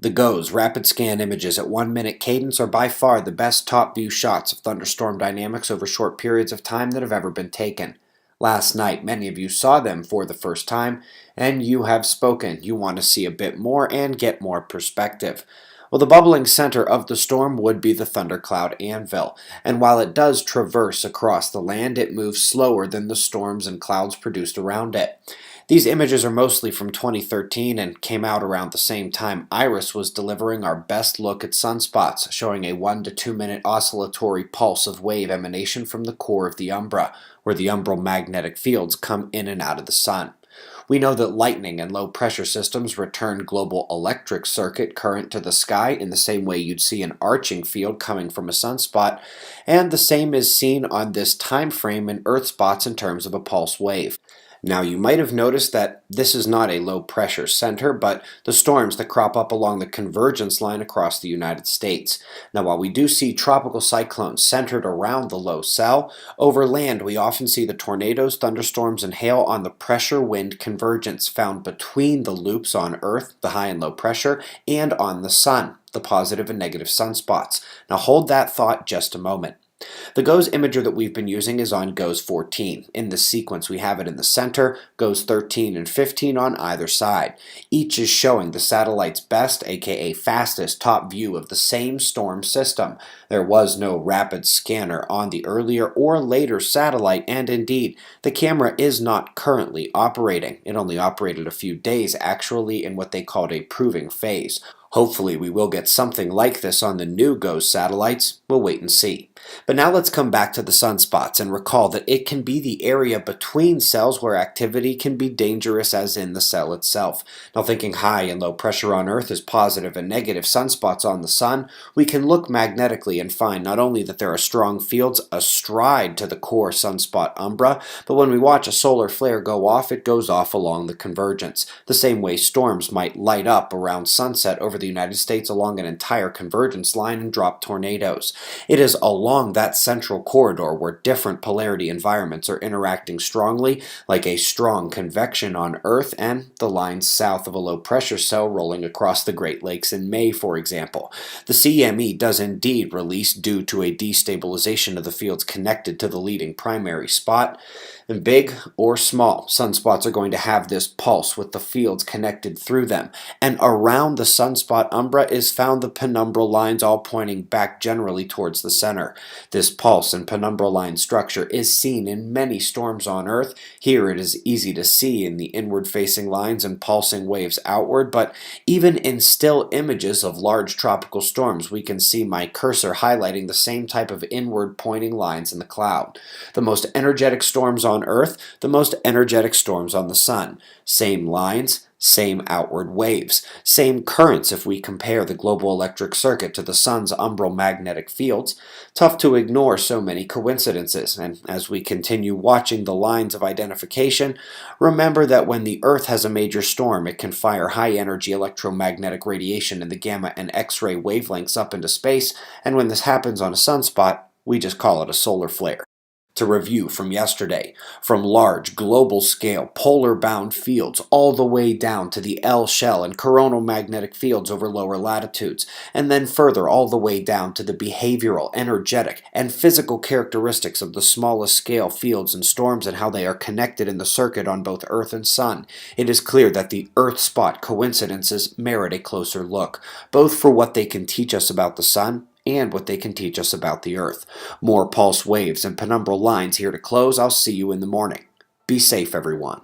The GOES rapid scan images at 1 minute cadence are by far the best top view shots of thunderstorm dynamics over short periods of time that have ever been taken. Last night, many of you saw them for the first time, and you have spoken. You want to see a bit more and get more perspective. Well, the bubbling center of the storm would be the thundercloud anvil, and while it does traverse across the land, it moves slower than the storms and clouds produced around it. These images are mostly from 2013 and came out around the same time IRIS was delivering our best look at sunspots, showing a 1 to 2 minute oscillatory pulse of wave emanation from the core of the umbra, where the umbral magnetic fields come in and out of the sun. We know that lightning and low pressure systems return global electric circuit current to the sky in the same way you'd see an arcing field coming from a sunspot, and the same is seen on this time frame in Earthspots in terms of a pulse wave. Now, you might have noticed that this is not a low-pressure center, but the storms that crop up along the convergence line across the United States. Now, while we do see tropical cyclones centered around the low cell, over land we often see the tornadoes, thunderstorms, and hail on the pressure-wind convergence found between the loops on Earth, the high and low pressure, and on the sun, the positive and negative sunspots. Now, hold that thought just a moment. The GOES imager that we've been using is on GOES 14. In the sequence we have it in the center, GOES 13 and 15 on either side. Each is showing the satellite's best, aka fastest, top view of the same storm system. There was no rapid scanner on the earlier or later satellite, and indeed, the camera is not currently operating. It only operated a few days actually in what they called a proving phase. Hopefully we will get something like this on the new GOES satellites. We'll wait and see. But now let's come back to the sunspots and recall that it can be the area between cells where activity can be dangerous as in the cell itself. Now, thinking high and low pressure on Earth is positive and negative sunspots on the sun, we can look magnetically and find not only that there are strong fields astride to the core sunspot umbra, but when we watch a solar flare go off, it goes off along the convergence, the same way storms might light up around sunset over the United States along an entire convergence line and drop tornadoes. It is along that central corridor where different polarity environments are interacting strongly, like a strong convection on Earth and the lines south of a low pressure cell rolling across the Great Lakes in May, for example. The CME does indeed release due to a destabilization of the fields connected to the leading primary spot. And big or small, sunspots are going to have this pulse with the fields connected through them. And around the sunspot umbra is found the penumbral lines all pointing back generally towards the center. This pulse and penumbral line structure is seen in many storms on Earth. Here it is easy to see in the inward-facing lines and pulsing waves outward, but even in still images of large tropical storms, we can see my cursor highlighting the same type of inward-pointing lines in the cloud. The most energetic storms on Earth, the most energetic storms on the sun. Same lines, same outward waves, same currents if we compare the global electric circuit to the sun's umbral magnetic fields. Tough to ignore so many coincidences, and as we continue watching the lines of identification, remember that when the Earth has a major storm, it can fire high-energy electromagnetic radiation in the gamma and X-ray wavelengths up into space, and when this happens on a sunspot, we just call it a solar flare. To review from yesterday, from large global-scale polar-bound fields all the way down to the L shell and coronal magnetic fields over lower latitudes, and then further all the way down to the behavioral, energetic, and physical characteristics of the smallest scale fields and storms and how they are connected in the circuit on both Earth and Sun, it is clear that the Earth-spot coincidences merit a closer look, both for what they can teach us about the Sun and what they can teach us about the Earth. More pulse waves and penumbral lines here to close. I'll see you in the morning. Be safe, everyone.